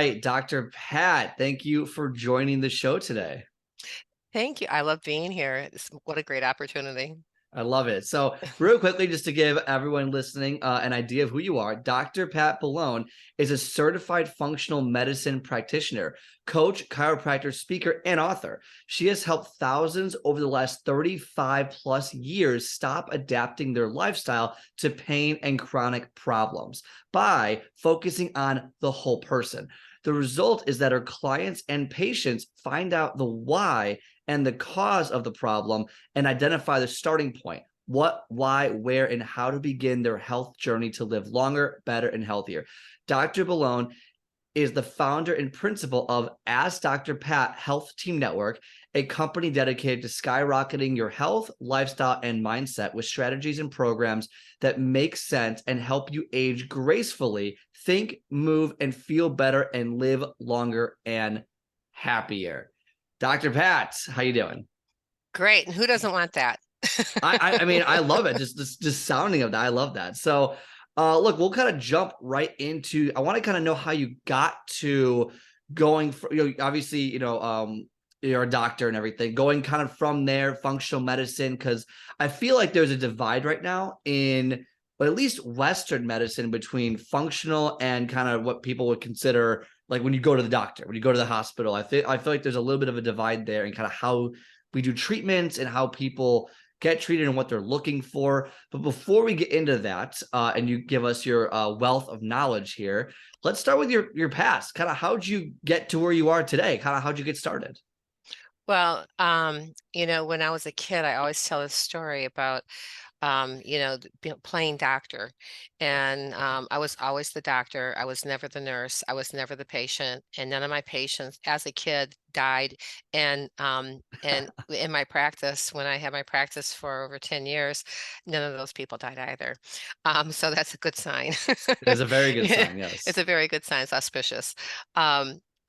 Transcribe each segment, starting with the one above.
right, Dr. Pat, thank you for joining the show today. Thank you. I love being here. What a great opportunity. I love it. So, real quickly, just to give everyone listening an idea of who you are, Dr. Pat Boulogne is a certified functional medicine practitioner, coach, chiropractor, speaker, and author. She has helped thousands over the last 35 plus years stop adapting their lifestyle to pain and chronic problems by focusing on the whole person. The result is that her clients and patients find out the why and the cause of the problem and identify the starting point: what, why, where, and how to begin their health journey to live longer, better, and healthier. Dr. Boulogne is the founder and principal of Ask Dr. Pat Health Team Network, a company dedicated to skyrocketing your health, lifestyle, and mindset with strategies and programs that make sense and help you age gracefully, think, move, and feel better and live longer and happier. Dr. Pat, how you doing? Great. And who doesn't want that? I mean, I love it. Just sounding of that, I love that. So, look, we'll kind of jump right into. I want to kind of know how you got to going for, obviously, you're a doctor and everything. Going kind of from there, functional medicine, because I feel like there's a divide right now in, but at least Western medicine between functional and kind of what people would consider like when you go to the doctor, when you go to the hospital. I feel like there's a little bit of a divide there in kind of how we do treatments and how people get treated and what they're looking for. But before we get into that, and you give us your wealth of knowledge here, let's start with your past. Kind of how'd you get to where you are today? Kind of how'd you get started? Well, when I was a kid, I always tell a story about, playing doctor. And I was always the doctor. I was never the nurse. I was never the patient. And none of my patients as a kid died. And in my practice, when I had my practice for over 10 years, none of those people died either. So that's a good sign. It is a very good Yeah, sign. it's Yes, a very good sign. It's auspicious.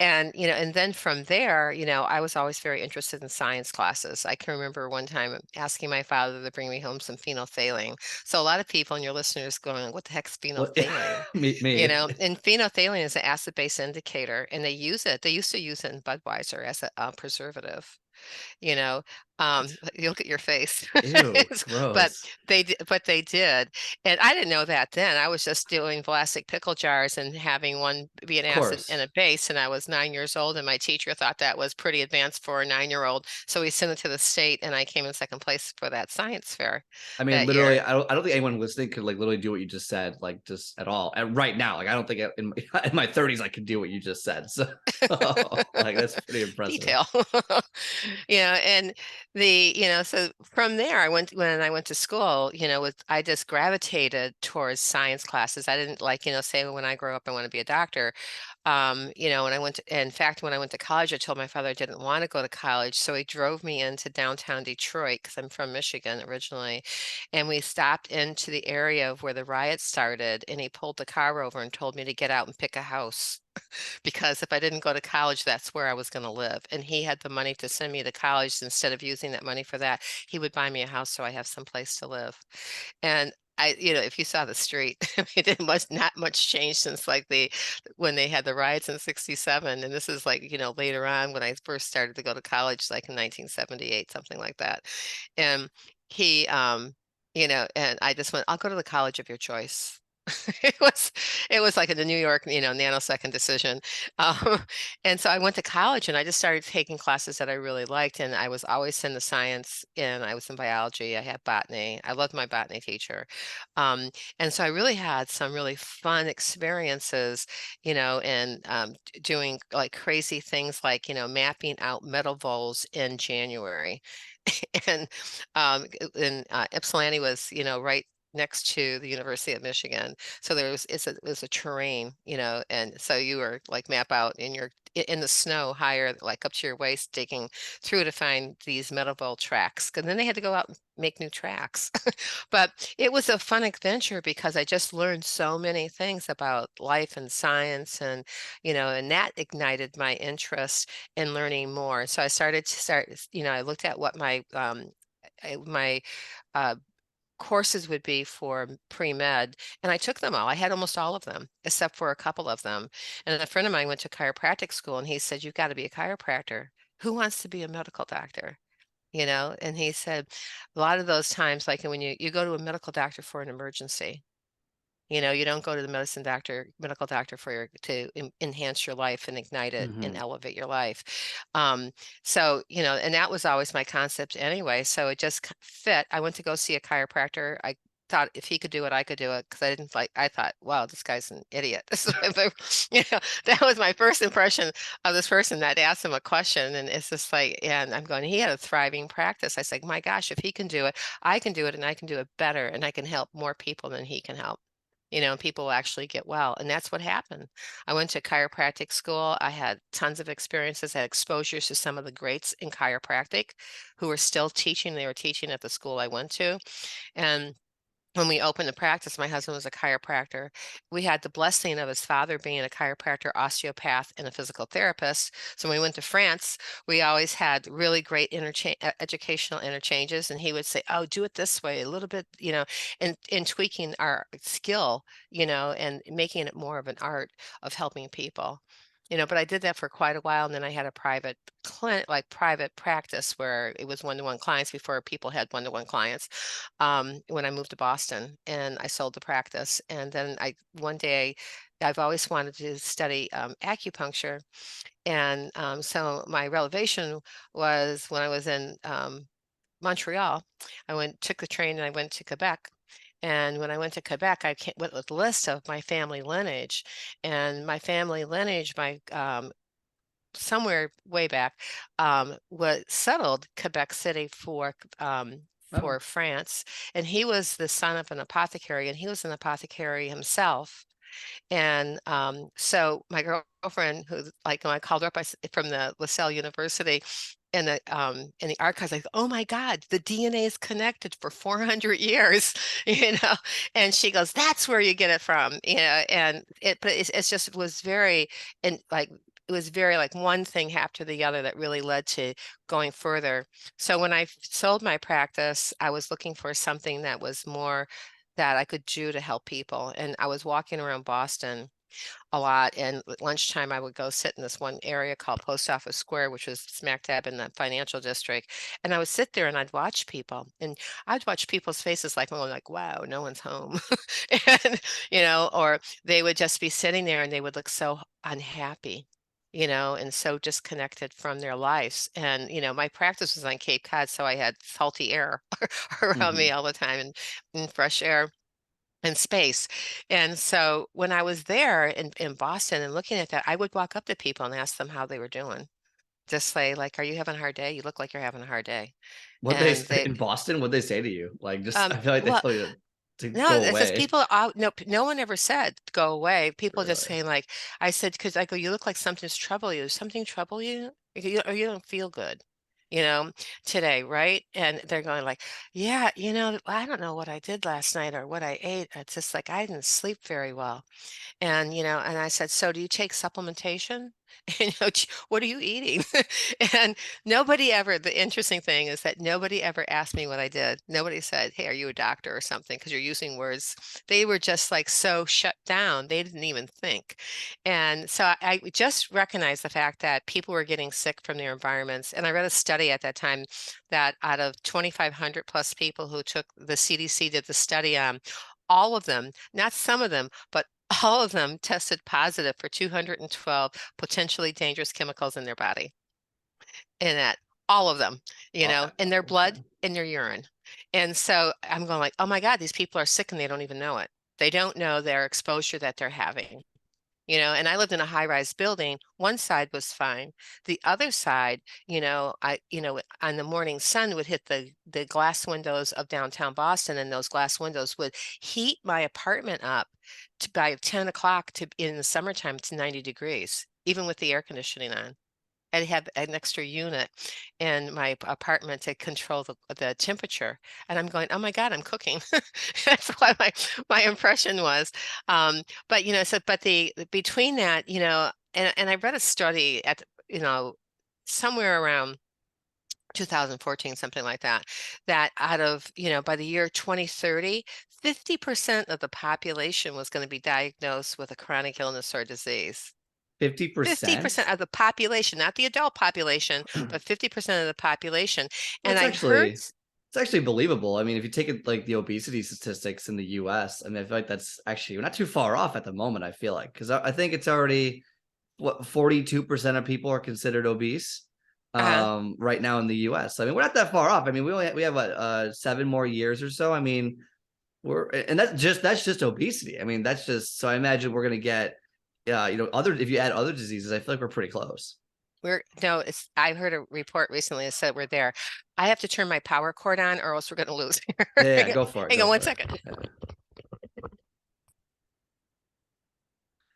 And then from there, I was always very interested in science classes. I can remember one time asking my father to bring me home some phenolphthalein. So a lot of people and your listeners going, what the heck's well, phenolphthalein? me. And phenolphthalein is an acid-base indicator, and they use it. They used to use it in Budweiser as a preservative. You know, you look at your face. Ew, But gross. they did, and I didn't know that then. I was just doing plastic pickle jars and having one be an Of acid and course. a base, and I was 9 years old, and my teacher thought that was pretty advanced for a 9-year-old. So we sent it to the state, and I came in second place for that science fair I mean, that literally, year. I don't think anyone listening could like literally do what you just said, like just at all. And right now, like I don't think in my 30s I could do what you just said. So, like that's pretty impressive. Detail. And so from there when I went to school, I just gravitated towards science classes. I didn't like, say when I grow up I want to be a doctor. When I went to, in fact, when I went to college, I told my father I didn't want to go to college. So he drove me into downtown Detroit because I'm from Michigan originally. And we stopped into the area of where the riots started, and he pulled the car over and told me to get out and pick a house because if I didn't go to college, that's where I was going to live. And he had the money to send me to college. Instead of using that money for that, he would buy me a house so I have some place to live. And if you saw the street, I mean, it was not much change since like when they had the riots in '67. And this is like, later on when I first started to go to college, like in 1978, something like that. And he, and I just went, I'll go to the college of your choice. It was it was like a New York, nanosecond decision. Um, and so I went to college and I just started taking classes that I really liked. And I was always in the science and I was in biology. I had botany. I loved my botany teacher. Um, and so I really had some really fun experiences, and doing like crazy things like, mapping out metal voles in January. And Ypsilanti was, right next to the University of Michigan. So it's a terrain, and so you were like map out in the snow higher, like up to your waist, digging through to find these metal tracks. Because then they had to go out and make new tracks. But it was a fun adventure because I just learned so many things about life and science, and that ignited my interest in learning more. So I I looked at what my uh, courses would be for pre-med, and I took them all. I had almost all of them, except for a couple of them. And a friend of mine went to chiropractic school, and he said, "You've got to be a chiropractor. Who wants to be a medical doctor?" And he said, a lot of those times, like when you go to a medical doctor for an emergency, you don't go to the medical doctor to enhance your life and ignite it and Hmm. elevate your life. Um, so, and that was always my concept anyway. So it just fit. I went to go see a chiropractor. I thought if he could do it, I could do it because I thought, wow, this guy's an idiot. That was my first impression of this person that asked him a question. And it's just like, and I'm going, he had a thriving practice. I said, my gosh, if he can do it, I can do it and I can do it better and I can help more people than he can help. And people actually get well. And that's what happened. I went to chiropractic school. I had tons of experiences, I had exposures to some of the greats in chiropractic who were still teaching. They were teaching at the school I went to. And when we opened the practice, my husband was a chiropractor. We had the blessing of his father being a chiropractor, osteopath, and a physical therapist. So when we went to France, we always had really great educational interchanges. And he would say, "Oh, do it this way, a little bit," and tweaking our skill, and making it more of an art of helping people. But I did that for quite a while, and then I had a private clinic, like private practice, where it was one-to-one clients before people had one-to-one clients when I moved to Boston, and I sold the practice. And then one day, I've always wanted to study acupuncture. And so my revelation was when I was in Montreal, took the train and I went to Quebec. And when I went to Quebec, went with a list of my family lineage. And my family lineage, somewhere way back, was settled Quebec City Oh. for France, and he was the son of an apothecary, and he was an apothecary himself. And so my girlfriend, who like when I called her up from the LaSalle University in the archives, like, oh my God, the DNA is connected for 400 years, And she goes, that's where you get it from, And it's just it was very and like it was very like one thing after the other that really led to going further. So when I sold my practice, I was looking for something that was more that I could do to help people. And I was walking around Boston a lot. And at lunchtime, I would go sit in this one area called Post Office Square, which was smack dab in the financial district. And I would sit there and I'd watch people. And I'd watch people's faces like, oh, like, wow, no one's home. And, or they would just be sitting there and they would look so unhappy. And so disconnected from their lives. And, my practice was on Cape Cod, so I had salty air around me Hmm. all the time and fresh air and space. And so when I was there in Boston and looking at that, I would walk up to people and ask them how they were doing. Just say, like, are you having a hard day? You look like you're having a hard day. What they And say in Boston? What they say to you? Like, just um, I feel like they well, tell you to no, go it's just away. people out. No, no one ever said go away. People just Really? saying like, I said, because I go, you look like something's trouble you. Something trouble you? Or you don't feel good, you know, today, right? And they're going like, yeah, I don't know what I did last night or what I ate. It's just like I didn't sleep very well. And I said, so do you take supplementation? And, what are you eating? And the interesting thing is that nobody ever asked me what I did. Nobody said, hey, are you a doctor or something? Because you're using words. They were just like so shut down. They didn't even think. And so I just recognized the fact that people were getting sick from their environments. And I read a study at that time that out of 2,500 plus people who took the CDC did the study on, all of them, not some of them, but all of them tested positive for 212 potentially dangerous chemicals in their body. And that all of them, in their blood, Okay. in their urine. And so I'm going like, oh my God, these people are sick and they don't even know it. They don't know their exposure that they're having. And I lived in a high-rise building. One side was fine. The other side, on the morning sun would hit the glass windows of downtown Boston, and those glass windows would heat my apartment up by 10 o'clock in the summertime to 90 degrees, even with the air conditioning on. I had an extra unit in my apartment to control the temperature. And I'm going, oh my God, I'm cooking. That's what my impression was. But between that, and I read a study somewhere around 2014, something like that, that out of, by the year 2030, 50% of the population was going to be diagnosed with a chronic illness or disease. 50% 50%? of the population, not the adult population, but 50% of the population. And That's I heard, actually it's actually believable. I mean, if you take it like the obesity statistics in the US, I mean, I feel like that's actually we're not too far off at the moment, I feel like, because I think it's already what 42% of people are considered obese uh, right now in the US. I mean, we're not that far off. I mean, we have what 7 more years or so. I mean, we're and that's just obesity. I mean, that's just so I imagine we're gonna get other if you add other diseases, I feel like we're pretty close. no, I heard a report recently that said we're there. I have to turn my power cord on or else we're going to lose here. Yeah, yeah, Hang on, go for it, hang go on one for it. second. Yeah.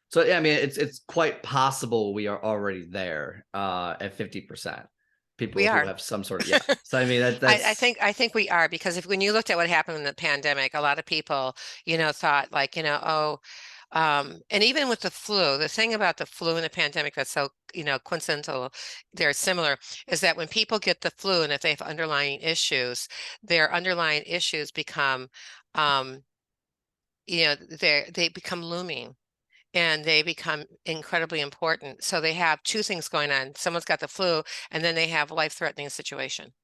So yeah, I mean, it's quite possible we are already there at 50%. We People who are. have some sort of yeah. So I mean I think we are because if when you looked at what happened in the pandemic, a lot of people, thought like, oh, and even with the flu, the thing about the flu and the pandemic that's so, coincidental, they're similar, is that when people get the flu and if they have underlying issues, their underlying issues become, um, they become looming and they become incredibly important. So they have two things going on. Someone's got the flu, and then they have a life-threatening situation.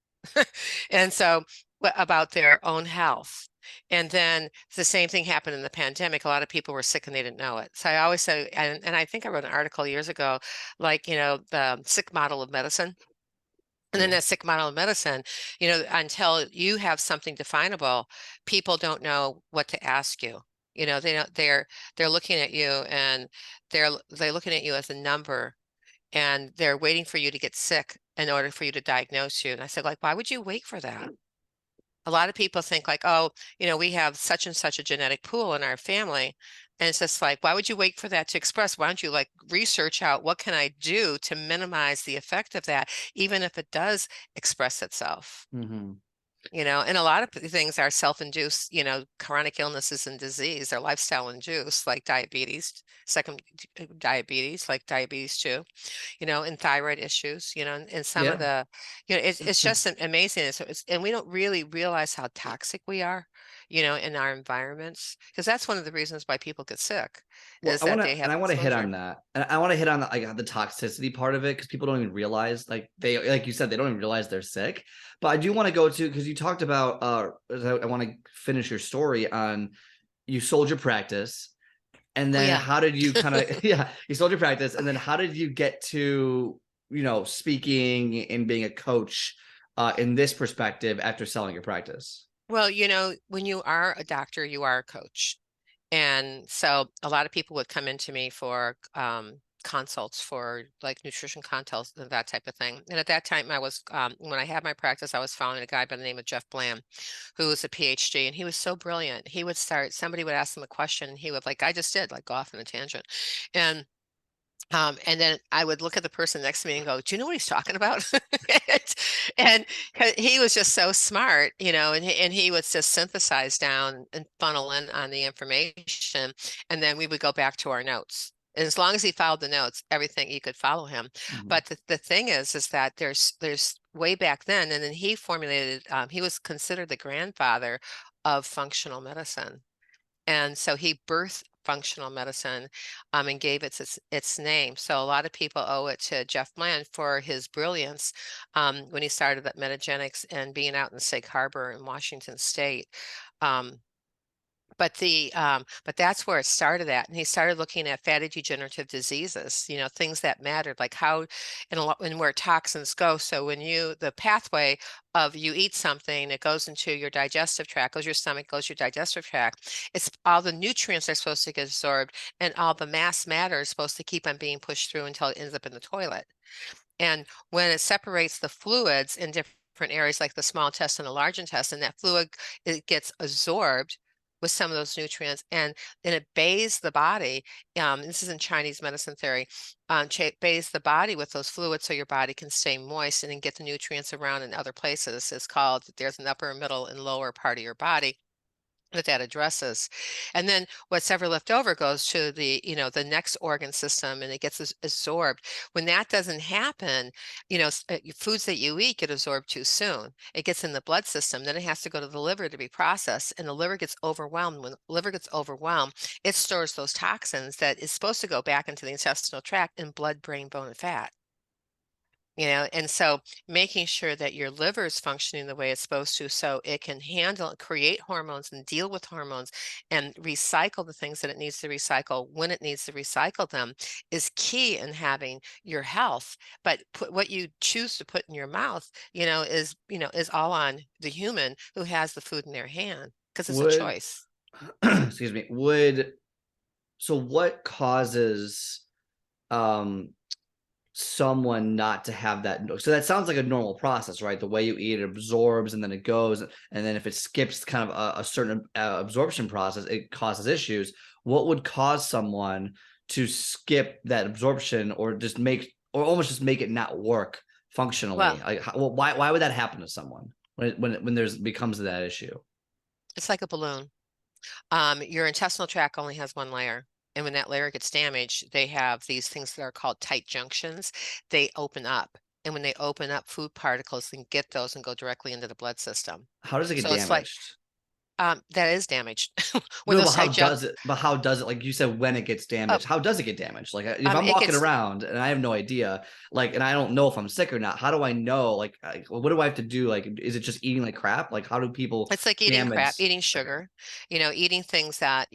And so about their own health. And then the same thing happened in the pandemic. A lot of people were sick and they didn't know it. So I always say, and I think I wrote an article years ago, like, the sick model of medicine. And then yeah. that sick model of medicine, until you have something definable, people don't know what to ask you. They don't, they're looking at you and they're looking at you as a number and they're waiting for you to get sick in order for you to diagnose you. And I said, like, why would you wait for that? A lot of people think like, oh, we have such and such a genetic pool in our family. And it's just like, why would you wait for that to express? Why don't you like research out what can I do to minimize the effect of that, even if it does express itself? Hmm. And a lot of things are self-induced, chronic illnesses and disease are lifestyle induced, like diabetes, second diabetes, like diabetes too, and thyroid issues, and some of Yeah. the, it's just amazing. And we don't really realize how toxic we are, in our environments, because that's one of the reasons why people get sick, Well, is that they have I want to hit on exposure. that, and I want to hit on the toxicity part of it because people don't even realize, like you said, they don't even realize they're sick. But I do want to go to because you talked about. I want to finish your story on you sold your practice, and Oh then yeah. how did you kind of yeah you sold your practice, and then how did you get to speaking and being a coach in this perspective after selling your practice? Well, when you are a doctor, you are a coach. And so a lot of people would come into me for consults for like nutrition consults and that type of thing. And at that time, when I had my practice, I was following a guy by the name of Jeff Bland, who was a PhD, and he was so brilliant. Somebody would ask him a question, and he would, like I just did, like go off on a tangent. And then I would look at the person next to me and go, "Do you know what he's talking about?" And he was just so smart, and he would just synthesize down and funnel in on the information, and then we would go back to our notes. And as long as he followed the notes, everything you could follow him. Mhm. But the thing is that there's way back then, and then he formulated. He was considered the grandfather of functional medicine. And so he birthed functional medicine and gave its name. So a lot of people owe it to Jeff Bland for his brilliance when he started at Metagenics and being out in Sag Harbor in Washington State. Um, but that's where it started at. And he started looking at fatty degenerative diseases, things that mattered, like how and where toxins go. So the pathway of you eat something, it goes into your digestive tract, goes your stomach, goes your digestive tract. It's all the nutrients are supposed to get absorbed, and all the mass matter is supposed to keep on being pushed through until it ends up in the toilet. And when it separates the fluids in different areas, like the small intestine, the large intestine, that fluid, it gets absorbed with some of those nutrients, and then it bathes the body. This is in Chinese medicine theory. Bathes the body with those fluids so your body can stay moist and then get the nutrients around in other places. It's called, there's an upper, middle, and lower part of your body. that addresses. And then what's ever left over goes to the, the next organ system, and it gets absorbed. When that doesn't happen, foods that you eat get absorbed too soon. It gets in the blood system, then it has to go to the liver to be processed, and the liver gets overwhelmed. When the liver gets overwhelmed, it stores those toxins that is supposed to go back into the intestinal tract in blood, brain, bone, and fat. And so making sure that your liver is functioning the way it's supposed to, so it can handle, create hormones and deal with hormones and recycle the things that it needs to recycle when it needs to recycle them, is key in having your health. But what you choose to put in your mouth, is all on the human who has the food in their hand, because it's a Would choice. excuse me, would so what causes um someone not to have that? So that sounds like a normal process, right? The way you eat, it absorbs and then it goes, and then if it skips kind of a certain absorption process, it causes issues. What would cause someone to skip that absorption, or just make, or almost just make it not work functionally? Well, Like, why would that happen to someone when there's becomes that issue? it's like a balloon. Your intestinal tract only has one layer. And when that layer gets damaged, they have these things that are called tight junctions. They open up. And when they open up, food particles can get those and go directly into the blood system. How does it get So it's like, damaged? that is damaged. When No, those but how tight junk, does it? But how does it? Like you said, when it gets oh, damaged, how does it get damaged? Like if I'm it walking gets, around and I have no idea, like, and I don't know if I'm sick or not, how do I know? Like, what do I have to do? Like, is it just eating like crap? Like, how do people it's like eating crap, damage? eating Okay. sugar, eating things that,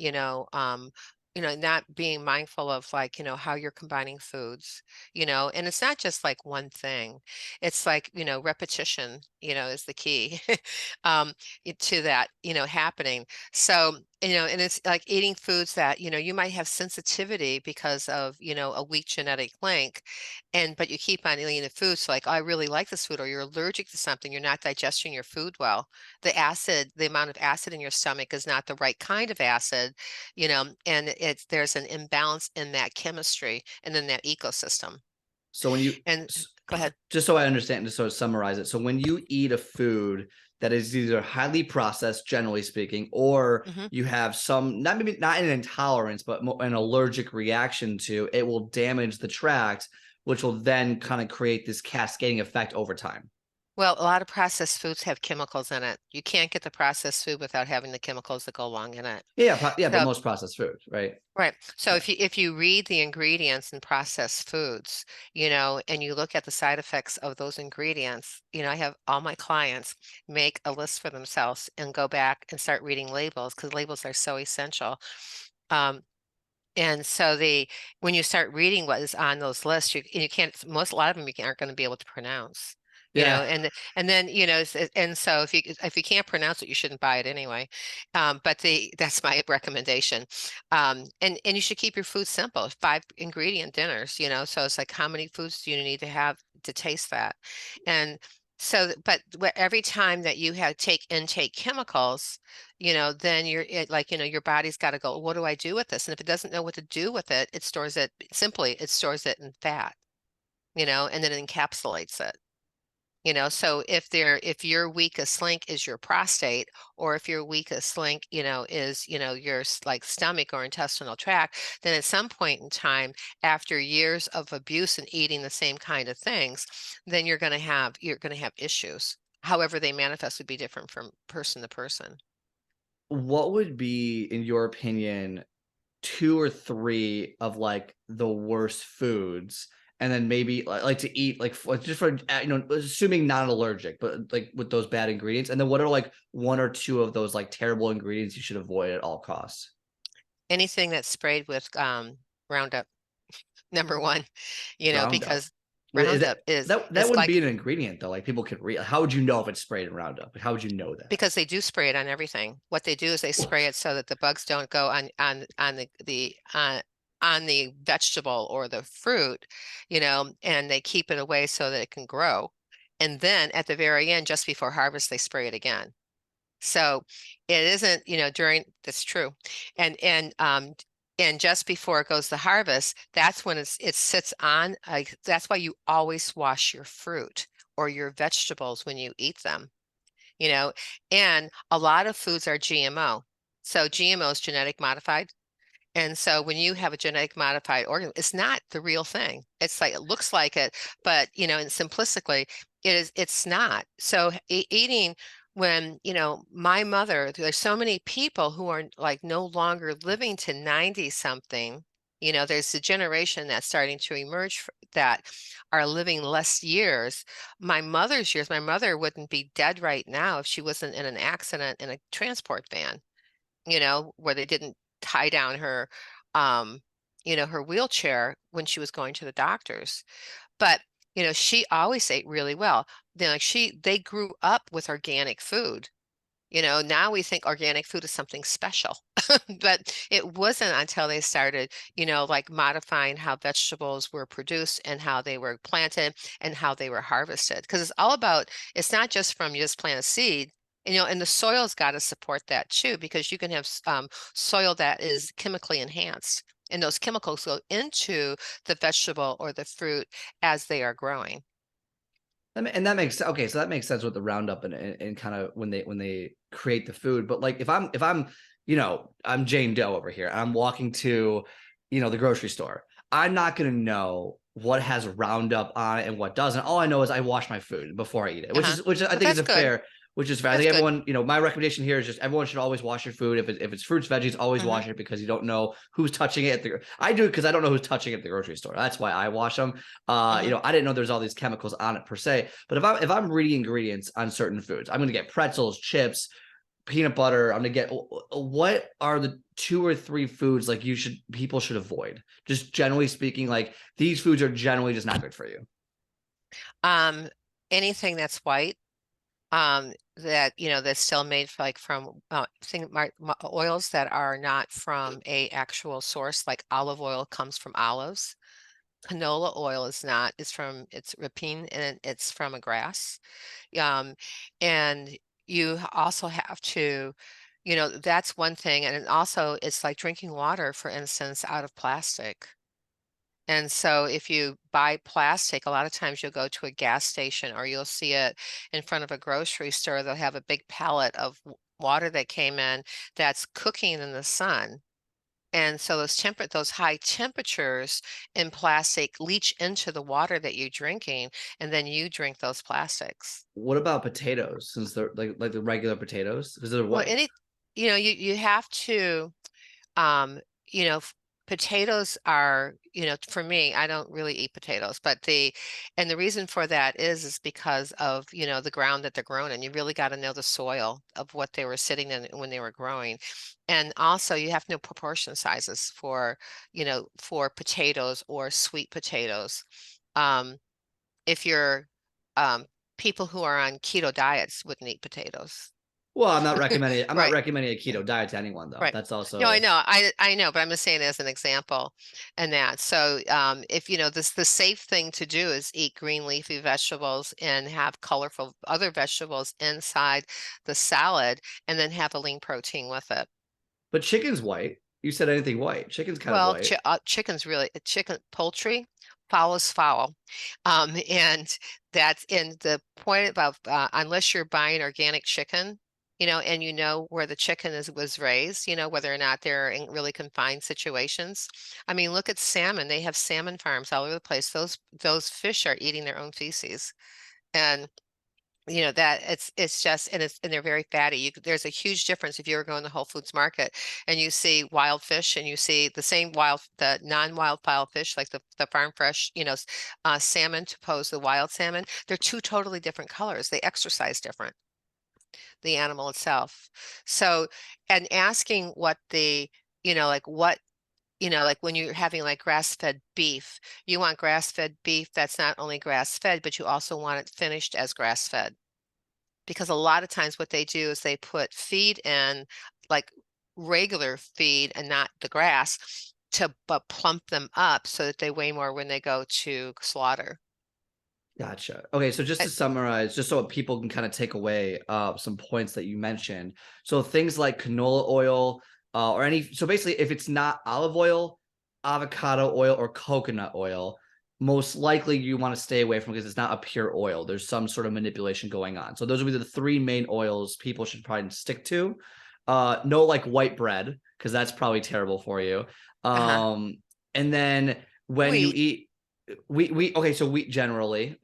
not being mindful of, like, how you're combining foods, and it's not just like one thing. It's like, repetition, is the key to that, happening. So, and it's like eating foods that, you might have sensitivity because of, a weak genetic link. But you keep on eating the food. So like, "Oh, I really like this food," or you're allergic to something, you're not digesting your food well. The amount of acid in your stomach is not the right kind of acid, and there's an imbalance in that chemistry and in that ecosystem. So when you, And go ahead. just so I understand, just so to summarize it, so when you eat a food that is either highly processed, generally speaking, or Hmm. you have some, not maybe not an intolerance, but an allergic reaction to, it will damage the tract, which will then kind of create this cascading effect over time. Well, a lot of processed foods have chemicals in it. You can't get the processed food without having the chemicals that go along in it. Yeah, yeah, but So, most processed food, right? right. So Yeah. if you read the ingredients in processed foods, and you look at the side effects of those ingredients, I have all my clients make a list for themselves and go back and start reading labels, because labels are so essential. Um, And so when you start reading what is on those lists, you can't, a lot of them aren't going to be able to pronounce, Yeah. and then, and so if you can't pronounce it, you shouldn't buy it anyway. But that's my recommendation. And you should keep your food simple, 5 ingredient dinners, so it's like, how many foods do you need to have to taste that? And so, but every time that you have intake chemicals, then like, your body's got to go, what do I do with this? And if it doesn't know what to do with it, it stores it in fat, and then it encapsulates it. So if your weakest link is your prostate, or if your weakest link, is, your like stomach or intestinal tract, then at some point in time, after years of abuse and eating the same kind of things, then you're going to have issues. However, they manifest would be different from person to person. What would be, in your opinion, 2 or 3 of, like, the worst foods, and then maybe, like, to eat, like, just for, assuming not allergic, but, like, with those bad ingredients, and then what are, like, 1 or 2 of those, like, terrible ingredients you should avoid at all costs? Anything that's sprayed with Roundup, number one, Roundup. because Wait, is Roundup that, is that it's wouldn't like be an ingredient, though, like, people could read, how would you know if it's sprayed in Roundup? Like, how would you know that? because they do spray it on everything. What they do is they spray it so that the bugs don't go on the vegetable or the fruit, and they keep it away so that it can grow. And then at the very end, just before harvest, they spray it again. So it isn't, that's true. And just before it goes to harvest, that's when it sits on, that's why you always wash your fruit or your vegetables when you eat them, you know, and a lot of foods are GMO. So GMO is genetic modified. And so when you have a genetic modified organism, it's not the real thing. It's like it looks like it, but and simplistically, it's not. So eating when, my mother, there's so many people who are like no longer living to 90 something. There's a generation that's starting to emerge that are living less years. My mother's years, my mother wouldn't be dead right now if she wasn't in an accident in a transport van, where they didn't tie down her, um, her wheelchair when she was going to the doctors. But, she always ate really well. Then like they grew up with organic food. Now we think organic food is something special, but it wasn't until they started, like modifying how vegetables were produced and how they were planted and how they were harvested. Because it's all about, it's not just from you just plant a seed, and the soil's got to support that too, because you can have soil that is chemically enhanced, and those chemicals go into the vegetable or the fruit as they are growing. And that makes okay. So that makes sense with the Roundup and kind of when they create the food. But like if I'm I'm Jane Doe over here. I'm walking to the grocery store. I'm not gonna know what has Roundup on it and what doesn't. All I know is I wash my food before I eat it, Uh-huh. which I Well, think is that's a good. fair. Which is fair. I That's think good. everyone, my recommendation here is just everyone should always wash your food. If it's fruits, veggies, always Hmm. wash it because you don't know who's touching it I do it because I don't know who's touching it at the grocery store. That's why I wash them. Hmm. I didn't know there's all these chemicals on it per se. But if I'm reading ingredients on certain foods, I'm gonna get pretzels, chips, peanut butter. I'm gonna get what are the 2 or 3 foods like people should avoid? Just generally speaking, like these foods are generally just not good for you. Um, Anything that's white, that that's still made like from oils that are not from a actual source, like olive oil comes from olives. Canola oil is not, it's rapine and it's from a grass. Um, and you also have to, that's one thing. And also it's like drinking water, for instance, out of plastic. And so if you buy plastic, a lot of times you'll go to a gas station or you'll see it in front of a grocery store. They'll have a big pallet of water that came in that's cooking in the sun. And so those high temperatures in plastic leach into the water that you're drinking, and then you drink those plastics. What about potatoes? Since they're like the regular potatoes, because they're Well, white. you have to, um, you know, f- potatoes are, for me, I don't really eat potatoes, but and the reason for that is because of, the ground that they're grown in. You really got to know the soil of what they were sitting in when they were growing. And also you have to know proportion sizes for potatoes or sweet potatoes. Um, if you're, um, people who are on keto diets wouldn't eat potatoes. Well, I'm not Right. recommending a keto diet to anyone though. Right. That's No, I also. know. I know, but I'm just saying as an example and that. So if the safe thing to do is eat green leafy vegetables and have colorful other vegetables inside the salad and then have a lean protein with it. But chicken's white. You said anything white. Chicken's kind of Well, white. chicken's really poultry, fowl is fowl. And that's in the point about unless you're buying organic chicken, and where the chicken was raised, whether or not they're in really confined situations. I mean, look at salmon. They have salmon farms all over the place. Those fish are eating their own feces. And that it's just and they're very fatty. There's a huge difference if you ever go in the Whole Foods market and you see wild fish and you see the non-wild wild fish like the farm fresh, salmon to pose the wild salmon. They're two totally different colors. They exercise different, the animal itself. So, and asking what like what like when you're having like grass-fed beef, you want grass-fed beef that's not only grass-fed, but you also want it finished as grass-fed, because a lot of times what they do is they put feed in, like regular feed and not the grass, to but plump them up so that they weigh more when they go to slaughter. Gotcha. Okay, so just Uh, to summarize, just so people can kind of take away some points that you mentioned. So things like canola oil, or so basically if it's not olive oil, avocado oil, or coconut oil, most likely you want to stay away from because it's not a pure oil. There's some sort of manipulation going on. So those would be the 3 main oils people should probably stick to. No like white bread, because that's probably terrible for you. Uh-huh. Um, and then when you Wheat. eat wheat, okay, so Hmm. wheat generally,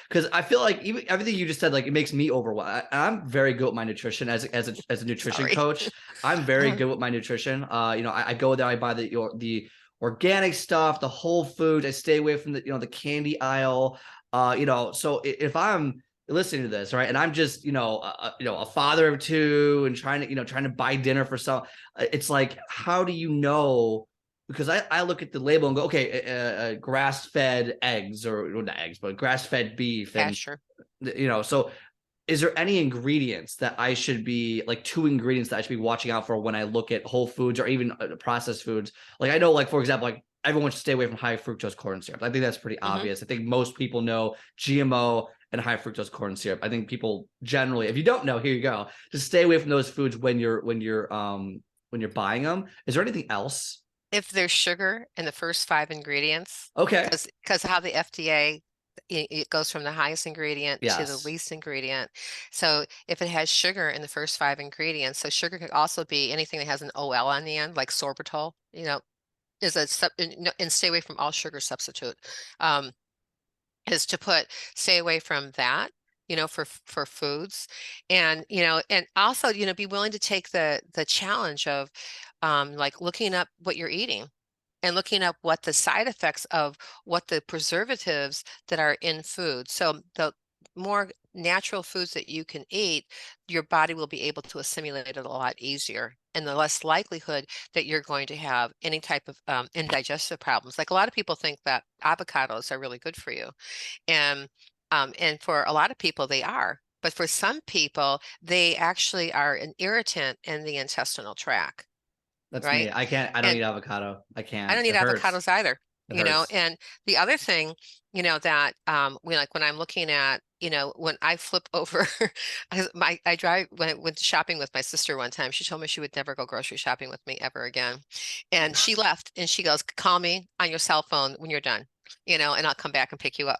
because I feel like even everything you just said, like it makes me overwhelmed. I'm very good with my nutrition as a nutrition Sorry. coach. I'm very Uh-huh. good with my nutrition. I go there, I buy the organic stuff, the whole foods. I stay away from the candy aisle. So if I'm listening to this, right, and I'm just a father of two and trying to buy dinner for some, it's like, how do you know? Because I look at the label and go, okay, grass-fed eggs, or well, not eggs, but grass-fed beef, and Pasture. so is there any ingredients that I should be like, two ingredients that I should be watching out for when I look at whole foods or even processed foods? Like I know, like for example, like everyone should stay away from high fructose corn syrup. I think that's pretty Hmm. obvious. I think most people know GMO and high fructose corn syrup. I think people generally, if you don't know, here you go. Just stay away from those foods when you're buying them. Is there anything else? If there's sugar in the first five ingredients, Okay. because how the FDA, it goes from the highest ingredient to the Yes. least ingredient. So if it has sugar in the first five ingredients, so sugar could also be anything that has an OL on the end, like sorbitol, is a sub, and stay away from all sugar substitute. Um, is to stay away from that, for foods, and also, be willing to take the challenge of, like looking up what you're eating and looking up what the side effects of what the preservatives that are in food. So the more natural foods that you can eat, your body will be able to assimilate it a lot easier, and the less likelihood that you're going to have any type of indigestive problems. Like a lot of people think that avocados are really good for you, and for a lot of people they are. But for some people, they actually are an irritant in the intestinal tract, That's me. right? I don't And eat avocado. I I can't. don't eat It hurts. avocados either, It hurts. and the other thing, that when I'm looking at, when I flip over, I drive when I went shopping with my sister one time, she told me she would never go grocery shopping with me ever again. And she left and she goes, call me on your cell phone when you're done, and I'll come back and pick you up.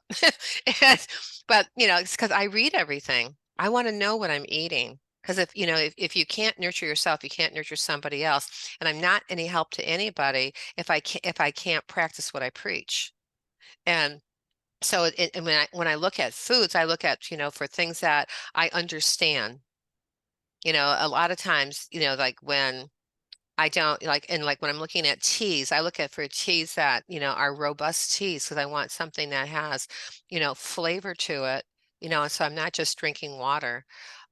And, but it's because I read everything. I want to know what I'm eating. Because if you can't nurture yourself, you can't nurture somebody else. And I'm not any help to anybody if I can't practice what I preach. And so and when I look at foods, I look at, for things that I understand. A lot of times, like when I don't like, and like when I'm looking at teas, I look at for teas that, are robust teas because I want something that has, flavor to it, and so I'm not just drinking water.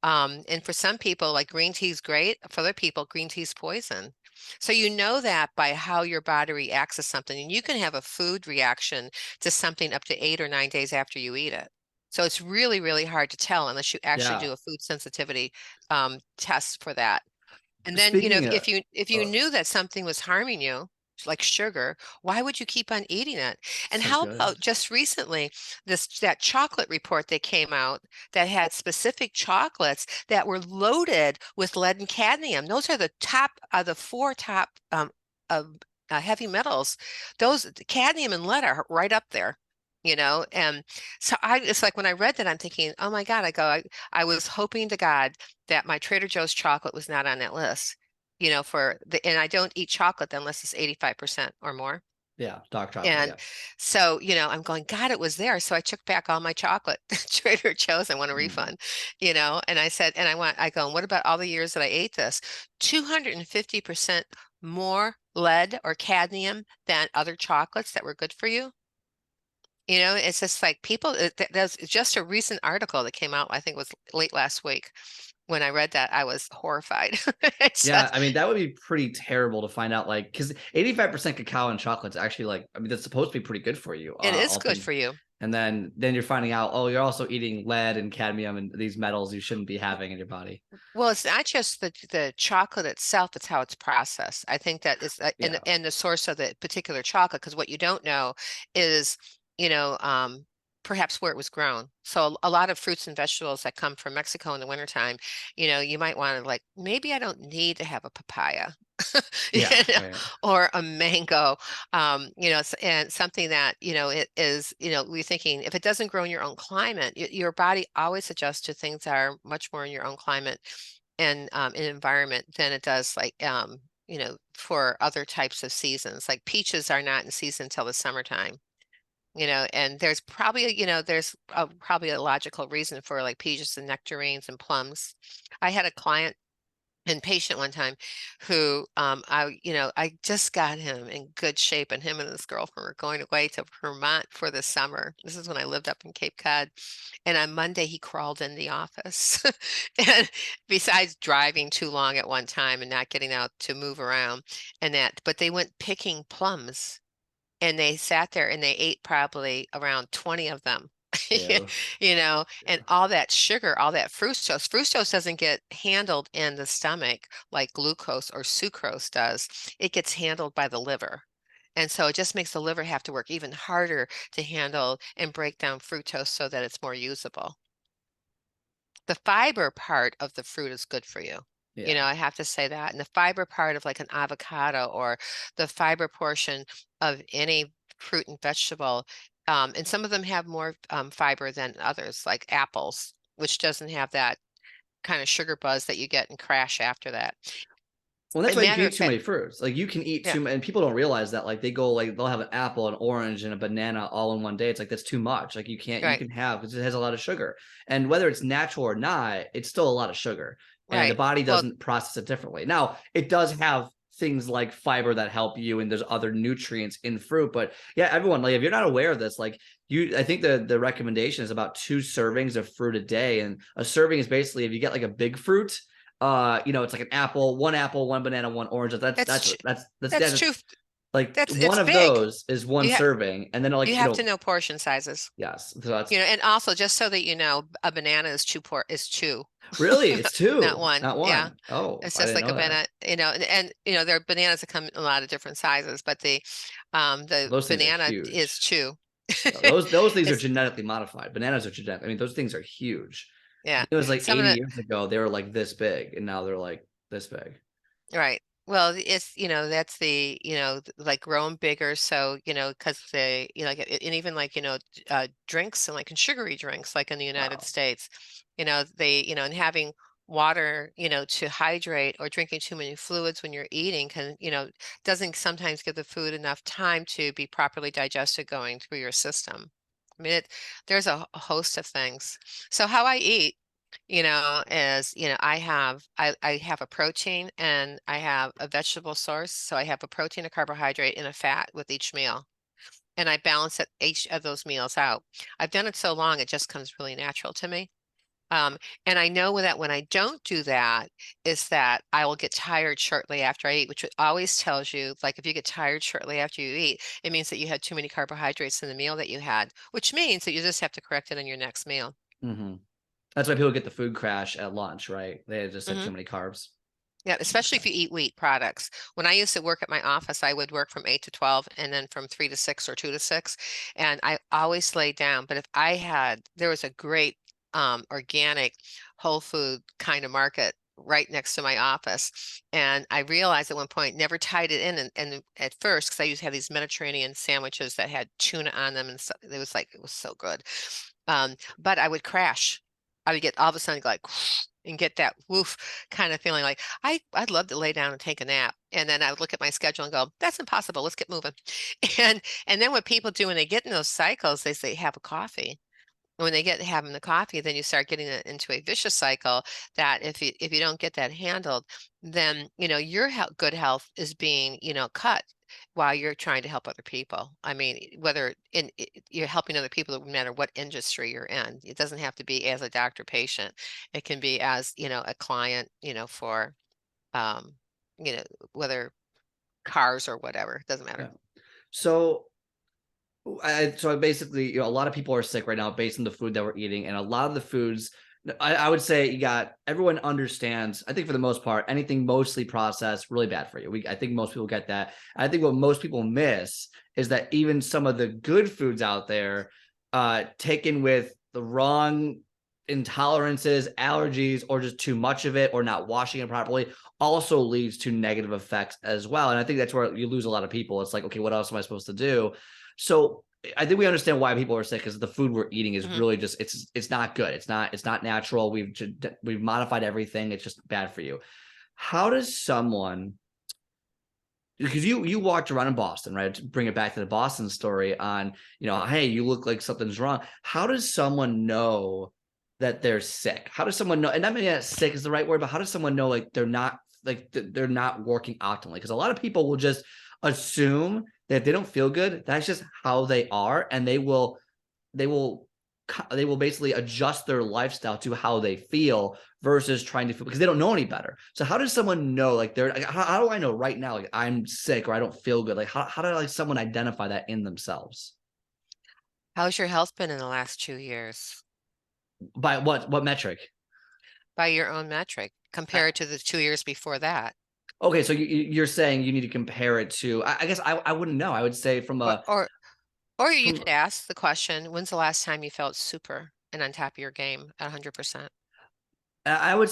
And for some people, like green tea is great. For other people, green tea is poison. So you know that by how your body reacts to something, and you can have a food reaction to something up to 8 or 9 days after you eat it. So it's really, really hard to tell unless you actually Yeah. do a food sensitivity test for that. And then, Speaking of, if you oh, knew that something was harming you, like sugar, why would you keep on eating it? And so how good. about just recently, that chocolate report that came out that had specific chocolates that were loaded with lead and cadmium. Those are the four top of heavy metals. Those cadmium and lead are right up there. And so it's like when I read that, I'm thinking, oh my God, I was hoping to God that my Trader Joe's chocolate was not on that list, and I don't eat chocolate unless it's 85% or more. Yeah, dark chocolate. And Yeah. so, I'm going, God, it was there. So I took back all my chocolate. Trader Joe's, I want a Mm. refund, and I said, and I go, what about all the years that I ate this? 250% more lead or cadmium than other chocolates that were good for you. It's just like people, there's just a recent article that came out, I think it was late last week. When I read that, I was horrified. It's Yeah, just, I mean, that would be pretty terrible to find out, like, because 85% cacao and chocolate's actually, like, I mean, that's supposed to be pretty good for you, it is all good things. for you. And then you're finding out, oh, you're also eating lead and cadmium and these metals you shouldn't be having in your body. Well, it's not just the chocolate itself, it's how it's processed. I think that is Yeah. and the source of the particular chocolate, because what you don't know is, you know, um, perhaps where it was grown. So a lot of fruits and vegetables that come from Mexico in the wintertime, you might want to, like, maybe I don't need to have a papaya, you Yeah. know, Right. or a mango, and something that, it is, we're thinking if it doesn't grow in your own climate, your body always adjusts to things that are much more in your own climate. and environment than it does like for other types of seasons. Like peaches are not in season until the summertime. And there's probably probably a logical reason for like peaches and nectarines and plums. I had a client and patient one time who I just got him in good shape, and him and his girlfriend were going away to Vermont for the summer. This is when I lived up in Cape Cod. And on Monday he crawled in the office. And besides driving too long at one time and not getting out to move around but they went picking plums, and they sat there and they ate probably around 20 of them. Yeah. And all that sugar, all that fructose. Fructose doesn't get handled in the stomach like glucose or sucrose does. It gets handled by the liver. And so it just makes the liver have to work even harder to handle and break down fructose so that it's more usable. The fiber part of the fruit is good for you. Yeah. I have to say that. And the fiber part of like an avocado, or the fiber portion of any fruit and vegetable, and some of them have more fiber than others, like apples, which doesn't have that kind of sugar buzz that you get and crash after that. Well, that's A why you can matter eat of too fact, many fruits. Like you can eat yeah, too many, and people don't realize that. Like they go, like they'll have an apple, an orange, and a banana all in one day. It's like that's too much. Like you right, can have because it has a lot of sugar. And whether it's natural or not, it's still a lot of sugar. And the right. body Well, doesn't process it differently. Now, it does have things like fiber that help you, and there's other nutrients in fruit. But yeah, everyone, like if you're not aware of this, like I think the recommendation is about 2 servings of fruit a day. And a serving is basically if you get like a big fruit, it's like an apple, one banana, one orange. that's that's That's true. like It's one of big. those is one You have serving, and then you have to know portion sizes. yes. So that's And also just so that you know, a banana is two, really it's not two, one. not Yeah. one. Oh, It's I just didn't like a know that. banana, and there are bananas that come in a lot of different sizes, but the Those things are banana is huge. two. Those things are It's genetically modified. Bananas are genetic. I mean, those things are huge. yeah. It was like Some of 80 the years ago, they were like this big, and now they're like this big. Right. Well, it's, that's like growing bigger. So, because like, and even like, drinks and like in sugary drinks, like in the United Wow. States, and having water, to hydrate, or drinking too many fluids when you're eating doesn't sometimes give the food enough time to be properly digested going through your system. I mean, there's a host of things. So how I eat, is, I have a protein and I have a vegetable source. So I have a protein, a carbohydrate, and a fat with each meal. And I balance each of those meals out. I've done it so long, it just comes really natural to me. Um, and I know that when I don't do that, is that I will get tired shortly after I eat, which always tells you, like, if you get tired shortly after you eat, it means that you had too many carbohydrates in the meal that you had, which means that you just have to correct it in your next meal. Hmm. That's why people get the food crash at lunch, right? They just had too Mhm. many carbs. Yeah, especially if Okay. you eat wheat products. When I used to work at my office, I would work from 8 to 12 and then from 3 to 6 or 2 to 6. And I always laid down. But if there was a great organic whole food kind of market right next to my office. And I realized at one point, never tied it in. And at first, because I used to have these Mediterranean sandwiches that had tuna on them, and so, it was so good. But I would crash. I would get all of a sudden like and get that woof kind of feeling like I'd love to lay down and take a nap. And then I would look at my schedule and go, that's impossible. Let's get moving. And then what people do when they get in those cycles, they say have a coffee. And when they get having the coffee, then you start getting into a vicious cycle that if you don't get that handled, then your good health is being cut while you're trying to help other people. I mean, whether you're helping other people, no matter what industry you're in, it doesn't have to be as a doctor patient. It can be as a client, for um, you know whether cars or whatever. It doesn't matter. Yeah. So so I basically, a lot of people are sick right now based on the food that we're eating, and a lot of the foods. I would say everyone understands. I think for the most part, anything mostly processed, really bad for you. I think most people get that. I think what most people miss is that even some of the good foods out there, taken with the wrong intolerances, allergies, or just too much of it, or not washing it properly, also leads to negative effects as well. And I think that's where you lose a lot of people. It's like, okay, what else am I supposed to do? So I think we understand why people are sick because the food we're eating is Mhm. really just it's not good. It's not natural. We've modified everything. It's just bad for you. How does someone, because you walked around in Boston, right? To bring it back to the Boston story on, hey, you look like something's wrong. How does someone know that they're sick? How does someone know? And I mean, yeah, sick is the right word, but how does someone know like they're not working optimally? Because a lot of people will just assume that if they don't feel good, that's just how they are, and they will they will basically adjust their lifestyle to how they feel versus trying to feel, because they don't know any better. So how does someone know like they're like, how do I know right now like I'm sick or I don't feel good? Like how do like someone identify that in themselves? How's your health been in the last 2 years? By what metric? By your own metric, I, compared to the 2 years before that. okay, so you're saying you need to compare it to, I guess I wouldn't know. I would say Or or or you from could ask the question, when's the last time you felt super and on top of your game at 100%? I would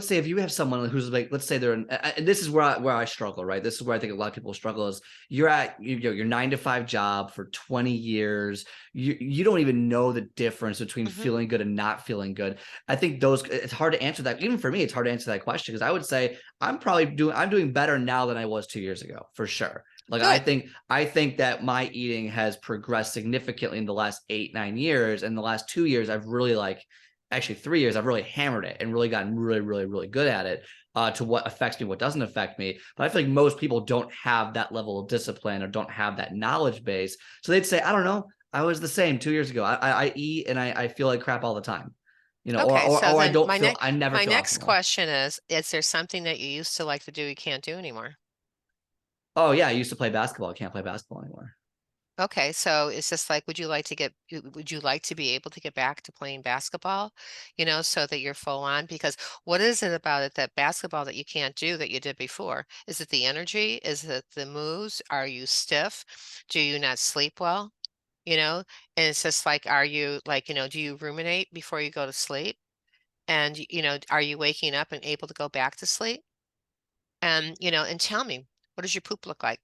say if you have someone who's like, let's say they're in, and this is where I struggle, right? This is where I think a lot of people struggle is you're at your 9 to 5 job for 20 years. You don't even know the difference between Mhm. feeling good and not feeling good. I think it's hard to answer that. Even for me, it's hard to answer that question because I would say I'm doing better now than I was 2 years ago, for sure. Like Good. I think that my eating has progressed significantly in the last 8, 9 years. And the last 2 years, I've really like actually 3 years, I've really hammered it and really gotten really, really, really good at it, to what affects me, what doesn't affect me. But I feel like most people don't have that level of discipline or don't have that knowledge base. So they'd say, I don't know, I was the same 2 years ago. I eat and I feel like crap all the time, Okay, so or then I never my feel next optimal. question is there something that you used to like to do you can't do anymore? Oh yeah, I used to play basketball. I can't play basketball anymore. Okay, so it's just like, would you like to be able to get back to playing basketball, so that you're full on? Because what is it about it that basketball that you can't do that you did before? Is it the energy? Is it the moves? Are you stiff? Do you not sleep well? You know, and it's just like, are you like, do you ruminate before you go to sleep? And, are you waking up and able to go back to sleep? And, and tell me, what does your poop look like?